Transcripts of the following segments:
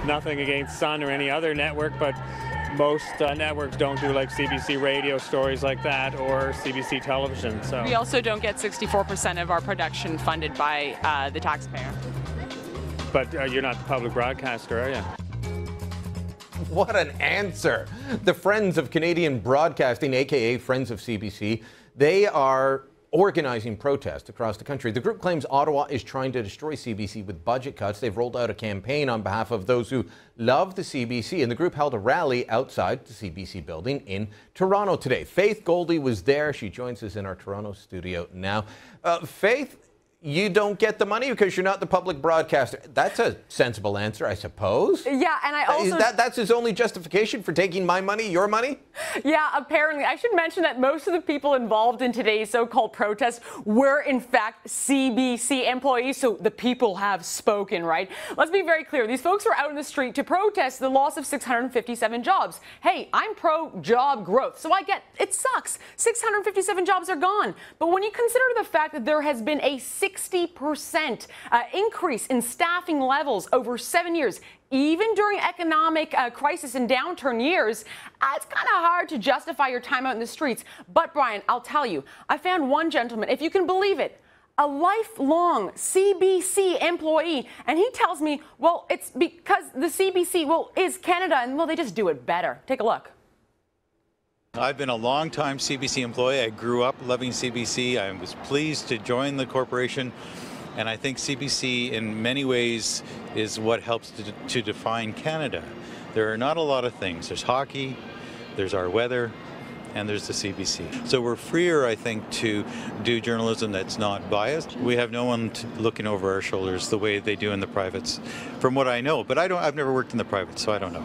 nothing against Sun or any other network, but most networks don't do like CBC radio stories like that or CBC television. So we also don't get 64% of our production funded by the taxpayer. But you're not the public broadcaster, are you? What an answer. The Friends of Canadian Broadcasting, aka Friends of CBC, they are organizing protests across the country. The group claims Ottawa is trying to destroy CBC with budget cuts. They've rolled out a campaign on behalf of those who love the CBC, and the group held a rally outside the CBC building in Toronto today. Faith Goldie was there. She joins us in our Toronto studio now. Faith, you don't get the money because you're not the public broadcaster. That's a sensible answer, I suppose. Yeah, and I also... That's his only justification for taking my money, your money? Yeah, apparently. I should mention that most of the people involved in today's so-called protest were, in fact, CBC employees, so the people have spoken, right? Let's be very clear. These folks were out in the street to protest the loss of 657 jobs. Hey, I'm pro-job growth, so I get it sucks. 657 jobs are gone. But when you consider the fact that there has been a 60% increase in staffing levels over 7 years, even during economic crisis and downturn years, it's kind of hard to justify your time out in the streets. But, Brian, I'll tell you, I found one gentleman, if you can believe it, a lifelong CBC employee, and he tells me, well, it's because the CBC, well, is Canada, and, well, they just do it better. Take a look. I've been a long-time CBC employee. I grew up loving CBC. I was pleased to join the corporation. And I think CBC, in many ways, is what helps to define Canada. There are not a lot of things. There's hockey, there's our weather, and there's the CBC. So we're freer, I think, to do journalism that's not biased. We have no one looking over our shoulders the way they do in the privates, from what I know. But I've never worked in the privates, so I don't know.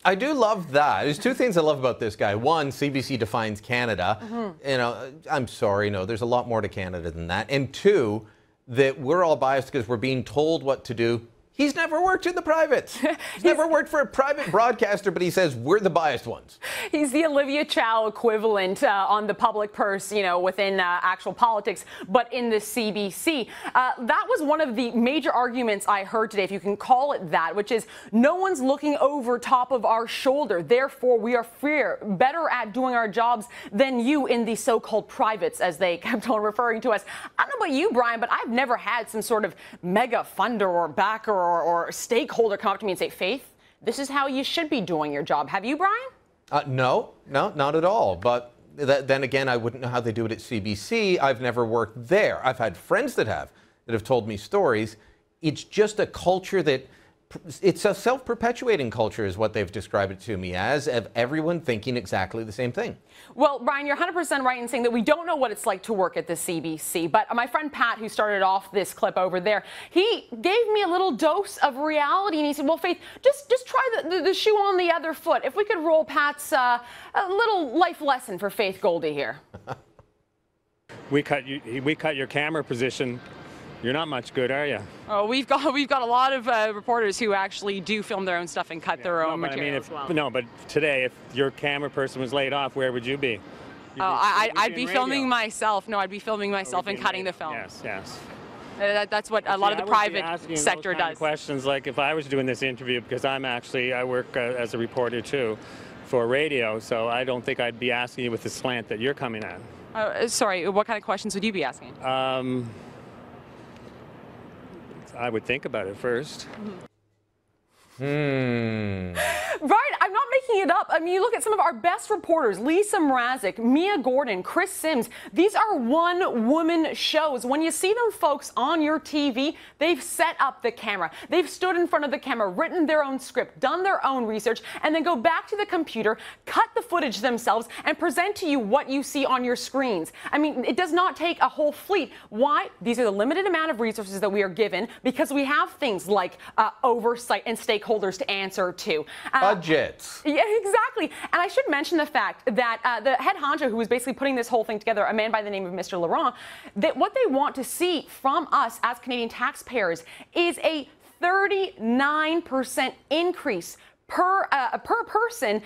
I do love that. There's two things I love about this guy. One, CBC defines Canada. You know, I'm sorry, no, there's a lot more to Canada than that. And two, that we're all biased because we're being told what to do. He's never worked in the privates. He's never worked for a private broadcaster, but he says we're the biased ones. He's the Olivia Chow equivalent on the public purse, you know, within actual politics, but in the CBC. That was one of the major arguments I heard today, if you can call it that, which is no one's looking over top of our shoulder. Therefore, we are freer, better at doing our jobs than you in the so-called privates, as they kept on referring to us. I don't know about you, Brian, but I've never had some sort of mega funder or backer or stakeholder come up to me and say, Faith, this is how you should be doing your job. Have you, Brian? No, not at all. But then again, I wouldn't know how they do it at CBC. I've never worked there. I've had friends that have told me stories. It's just a culture that, it's a self-perpetuating culture is what they've described it to me as, of everyone thinking exactly the same thing. Well, Brian, you're 100% right in saying that we don't know what it's like to work at the CBC, but my friend Pat, who started off this clip over there, he gave me a little dose of reality, and he said, well, Faith, just try the shoe on the other foot. If we could roll Pat's a little life lesson for Faith Goldie here. We cut your camera position. You're not much good, are you? Oh, we've got a lot of reporters who actually do film their own stuff and cut their own material as well. No, but today, if your camera person was laid off, where would you be? I'd be filming myself. No, I'd be filming myself and cutting the film. Yes. That's what a lot of the private sector does. Questions like if I was doing this interview, because I work as a reporter too for radio, so I don't think I'd be asking you with the slant that you're coming at. Sorry, what kind of questions would you be asking? I would think about it first. Right, I'm not making it up. I mean, you look at some of our best reporters, Lisa Mrazek, Mia Gordon, Chris Sims. These are one-woman shows. When you see them folks on your TV, they've set up the camera. They've stood in front of the camera, written their own script, done their own research, and then go back to the computer, cut the footage themselves, and present to you what you see on your screens. I mean, it does not take a whole fleet. Why? These are the limited amount of resources that we are given because we have things like oversight and stakeholders to answer to. Budgets. Yeah, exactly. And I should mention the fact that the head honcho who was basically putting this whole thing together, a man by the name of Mr. Laurent, that what they want to see from us as Canadian taxpayers is a 39% increase per person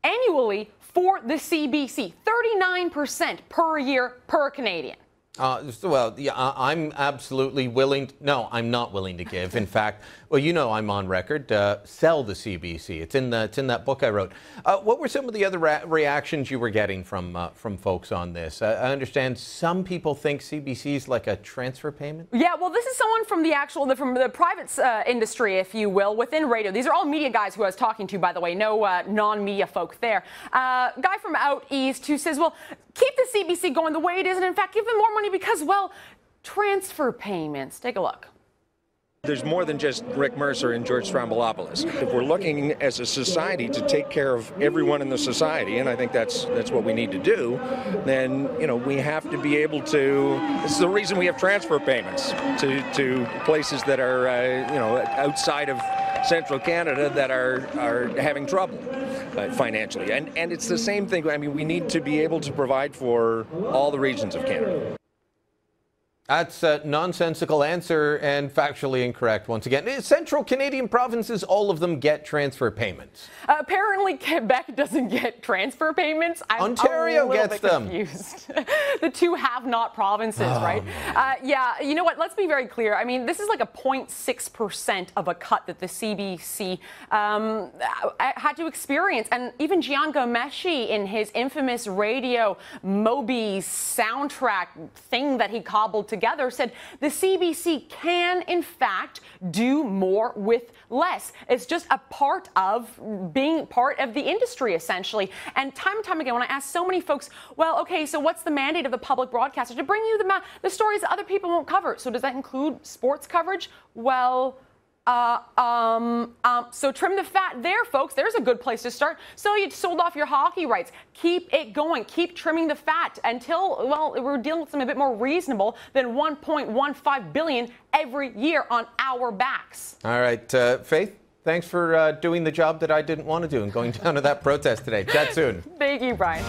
annually for the CBC. 39% per year per Canadian. Well, yeah, I'm absolutely willing. No, I'm not willing to give. In fact, well, you know, I'm on record. Sell the CBC. It's in that book I wrote. What were some of the other reactions you were getting from folks on this? I understand some people think CBC is like a transfer payment. Yeah, well, this is someone from the private industry, if you will, within radio. These are all media guys who I was talking to, by the way. No non-media folk there. Guy from out east who says, well, keep the CBC going the way it is, and in fact, give them more money because, well, transfer payments. Take a look. There's more than just Rick Mercer and George Stroumboulopoulos. If we're looking as a society to take care of everyone in the society, and I think that's what we need to do, then, you know, we have to be able to. This is the reason we have transfer payments to places that are, you know, outside of central Canada that are having trouble financially. And it's the same thing. I mean, we need to be able to provide for all the regions of Canada. That's a nonsensical answer and factually incorrect once again. Central Canadian provinces, all of them get transfer payments. Apparently, Quebec doesn't get transfer payments. Ontario gets them. Confused. The two have-not provinces, right? Yeah, you know what? Let's be very clear. I mean, this is like a 0.6% of a cut that the CBC had to experience. And even Gian Gomeshi, in his infamous radio Moby soundtrack thing that he cobbled together, said the CBC can, in fact, do more with less. It's just a part of being part of the industry, essentially. And time again, when I ask so many folks, well, okay, so what's the mandate of the public broadcaster? To bring you the stories that other people won't cover. So does that include sports coverage? Well, so trim the fat there, folks. There's a good place to start. So you sold off your hockey rights. Keep it going. Keep trimming the fat until, well, we're dealing with something a bit more reasonable than $1.15 billion every year on our backs. All right, Faith, thanks for doing the job that I didn't want to do and going down to that protest today. Chat soon. Thank you, Brian.